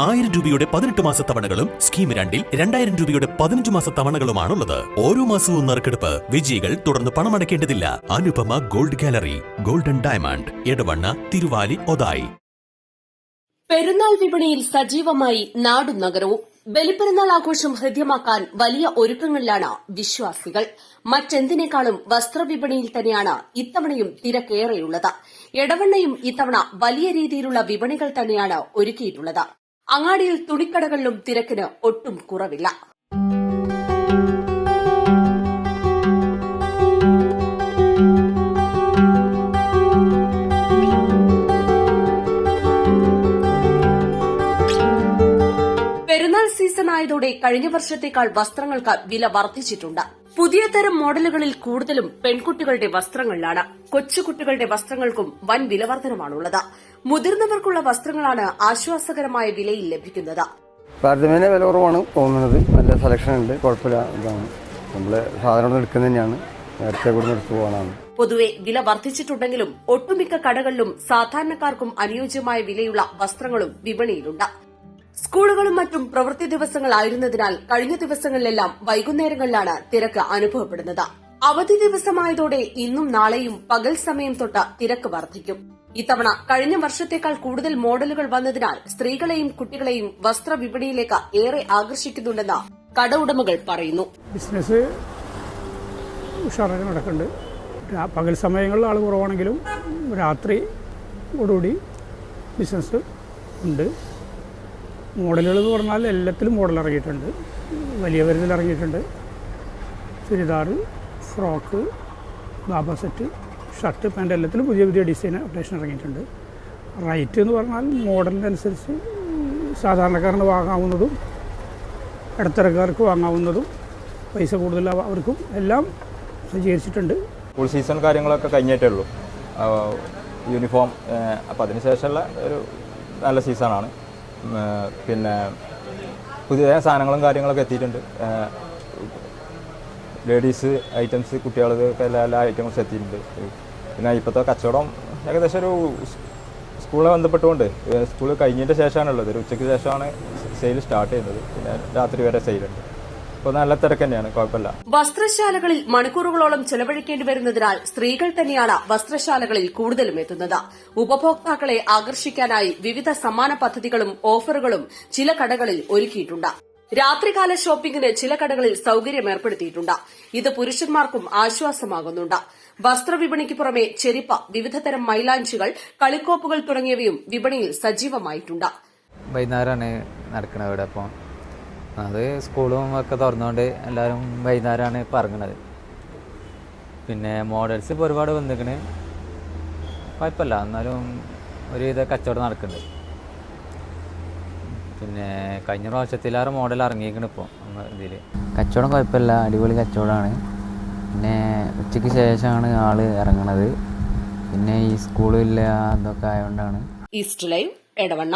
1000 രൂപയുടെ 18 മാസ തവണകളും സ്കീം 2-ൽ 2000 രൂപയുടെ 15 മാസ തവണകളുമാണുള്ളത്. ഓരോ മാസവും നറുക്കെടുപ്പ്. വിജയികൾ തുടർന്ന് പണമടയ്ക്കേണ്ടതില്ല. Anupama gold gallery, golden diamond, Edavanna, Thiruvali, Othayi. Perunnal വിപണിയിൽ സജീവമായി നാടും നഗരവും. ബലിപ്പെരുന്നാൾ ആഘോഷം ഹൃദ്യമാക്കാൻ വലിയ ഒരുക്കങ്ങളിലാണ് വിശ്വാസികൾ. മറ്റെന്തിനേക്കാളും വസ്ത്രവിപണിയിൽ തന്നെയാണ് ഇത്തവണയും തിരക്കേറെയുള്ളത്. എടവണ്ണയും ഇത്തവണ വലിയ രീതിയിലുള്ള വിപണികൾ തന്നെയാണ് ഒരുക്കിയിട്ടുള്ളത്. അങ്ങാടിയിൽ തുണിക്കടകളിലും തിരക്കിന് ഒട്ടും കുറവില്ല. പെരുന്നാൾ സീസൺ ആയതോടെ കഴിഞ്ഞ വർഷത്തേക്കാൾ വസ്ത്രങ്ങൾക്ക് വില വർദ്ധിച്ചിട്ടുണ്ട്. പുതിയ തരം മോഡലുകളിൽ കൂടുതലും പെൺകുട്ടികളുടെ വസ്ത്രങ്ങളിലാണ്. കൊച്ചുകുട്ടികളുടെ വസ്ത്രങ്ങൾക്കും വൻ വിലവർദ്ധനമാണുള്ളത്. മുതിർന്നവർക്കുള്ള വസ്ത്രങ്ങളാണ് ആശ്വാസകരമായ വിലയിൽ ലഭിക്കുന്നത്. താരതമ്യേന വില കുറവാണ് തോന്നുന്നത്. നല്ല സെലക്ഷൻ ഉണ്ട്, കുഴപ്പമില്ല. ഇതാണ് നമ്മള് സാധനം എടുക്കുന്നത് തന്നെയാണ്, നേരത്തെ കൂടി എടുത്തു പോകാനാണ്. പൊതുവെ വില വർദ്ധിച്ചിട്ടുണ്ടെങ്കിലും ഒട്ടുമിക്ക കടകളിലും സാധാരണക്കാർക്കും അനുയോജ്യമായ വിലയുള്ള വസ്ത്രങ്ങളും വിപണിയിലുണ്ട്. സ്കൂളുകളും മറ്റും പ്രവൃത്തി ദിവസങ്ങളായിരുന്നതിനാൽ കഴിഞ്ഞ ദിവസങ്ങളിലെല്ലാം വൈകുന്നേരങ്ങളിലാണ് തിരക്ക് അനുഭവപ്പെടുന്നത്. അവധി ദിവസമായതോടെ ഇന്നും നാളെയും പകൽ സമയം തൊട്ട് തിരക്ക് വർദ്ധിക്കും. ഇത്തവണ കഴിഞ്ഞ വർഷത്തേക്കാൾ കൂടുതൽ മോഡലുകൾ വന്നതിനാൽ സ്ത്രീകളെയും കുട്ടികളെയും വസ്ത്രവിപണിയിലേക്ക് ഏറെ ആകർഷിക്കുന്നുണ്ടെന്ന് കട ഉടമകൾ പറയുന്നു. ബിസിനസ് ഉഷാറായി നടക്കുന്നുണ്ട്. പകൽ സമയങ്ങളിൽ ആൾ കുറവാണെങ്കിലും രാത്രിയോടുകൂടി ബിസിനസ് ഉണ്ട്. മോഡലുകൾ എന്ന് പറഞ്ഞാൽ എല്ലാത്തിലും മോഡൽ ഇറങ്ങിയിട്ടുണ്ട്. വലിയ വരുന്നതിൽ ഇറങ്ങിയിട്ടുണ്ട്. ചുരിദാർ, ഫ്രോക്ക്, ബാബ സെറ്റ്, ഷർട്ട്, പാൻറ് എല്ലാത്തിലും പുതിയ പുതിയ ഡിസൈൻ അപ്ഡേഷൻ ഇറങ്ങിയിട്ടുണ്ട്. റേറ്റ് എന്ന് പറഞ്ഞാൽ മോഡലിനനുസരിച്ച് സാധാരണക്കാരന് വാങ്ങാവുന്നതും ഇടത്തരക്കാർക്ക് വാങ്ങാവുന്നതും പൈസ കൂടുതലവർക്കും എല്ലാം സജ്ജീകരിച്ചിട്ടുണ്ട്. സ്കൂൾ സീസൺ കാര്യങ്ങളൊക്കെ കഴിഞ്ഞിട്ടേ ഉള്ളൂ. യൂണിഫോം അപ്പോൾ അതിനുശേഷമുള്ള ഒരു നല്ല സീസണാണ്. പിന്നെ പുതിയ സാധനങ്ങളും കാര്യങ്ങളൊക്കെ എത്തിയിട്ടുണ്ട്. ലേഡീസ് ഐറ്റംസ്, കുട്ടികൾക്ക് എല്ലാ ഐറ്റംസും എത്തിയിട്ടുണ്ട്. പിന്നെ ഇപ്പോഴത്തെ കച്ചവടം ഏകദേശം ഒരു സ്കൂളിനെ ബന്ധപ്പെട്ടുകൊണ്ട് സ്കൂൾ കഴിഞ്ഞതിൻ്റെ ശേഷമാണുള്ളത്. ഒരു ഉച്ചയ്ക്ക് ശേഷമാണ് സെയിൽ സ്റ്റാർട്ട് ചെയ്യുന്നത്. പിന്നെ രാത്രി വരെ സെയിലുണ്ട്. ഇപ്പോൾ നല്ല തിരക്ക് തന്നെയാണ്, കുഴപ്പമില്ല. വസ്ത്രശാലകളിൽ മണിക്കൂറുകളോളം ചെലവഴിക്കേണ്ടി വരുന്നതിനാൽ സ്ത്രീകൾ തന്നെയാണ് വസ്ത്രശാലകളിൽ കൂടുതലും എത്തുന്നത്. ഉപഭോക്താക്കളെ ആകർഷിക്കാനായി വിവിധ സമ്മാന പദ്ധതികളും ഓഫറുകളും ചില കടകളിൽ ഒരുക്കിയിട്ടുണ്ട്. രാത്രികാല ഷോപ്പിംഗിന് ചില കടകളിൽ സൌകര്യം ഏർപ്പെടുത്തിയിട്ടുണ്ട്. ഇത് പുരുഷന്മാർക്കും ആശ്വാസമാകുന്നുണ്ട്. വസ്ത്രവിപണിക്ക് പുറമെ ചെരിപ്പ, വിവിധതരം മൈലാഞ്ചികൾ, കളിക്കോപ്പുകൾ തുടങ്ങിയവയും വിപണിയിൽ സജീവമായിട്ടുണ്ട്. വൈകുന്നേരമാണ് നടക്കുന്നത് ഇവിടെ. അപ്പോൾ അത് സ്കൂളും ഒക്കെ തുറന്നുകൊണ്ട് എല്ലാവരും വൈകുന്നേരമാണ് ഇപ്പോൾ ഇറങ്ങുന്നത്. പിന്നെ മോഡൽസ് ഇപ്പോൾ ഒരുപാട് വന്നിരിക്കണ്, കുഴപ്പമില്ല. എന്നാലും ഒരുവിധ കച്ചവടം നടക്കുന്നുണ്ട്. പിന്നെ കഴിഞ്ഞ പ്രാവശ്യത്തിലേറെ മോഡൽ ഇറങ്ങിയിരിക്കണം ഇപ്പോൾ ഇതിൽ. കച്ചവടം കുഴപ്പമില്ല, അടിപൊളി കച്ചവടമാണ്. പിന്നെ ഉച്ചയ്ക്ക് ശേഷമാണ് ആൾ ഇറങ്ങണത്. പിന്നെ ഈ സ്കൂളില്ല അതൊക്കെ ആയതുകൊണ്ടാണ്. East live, Edavanna.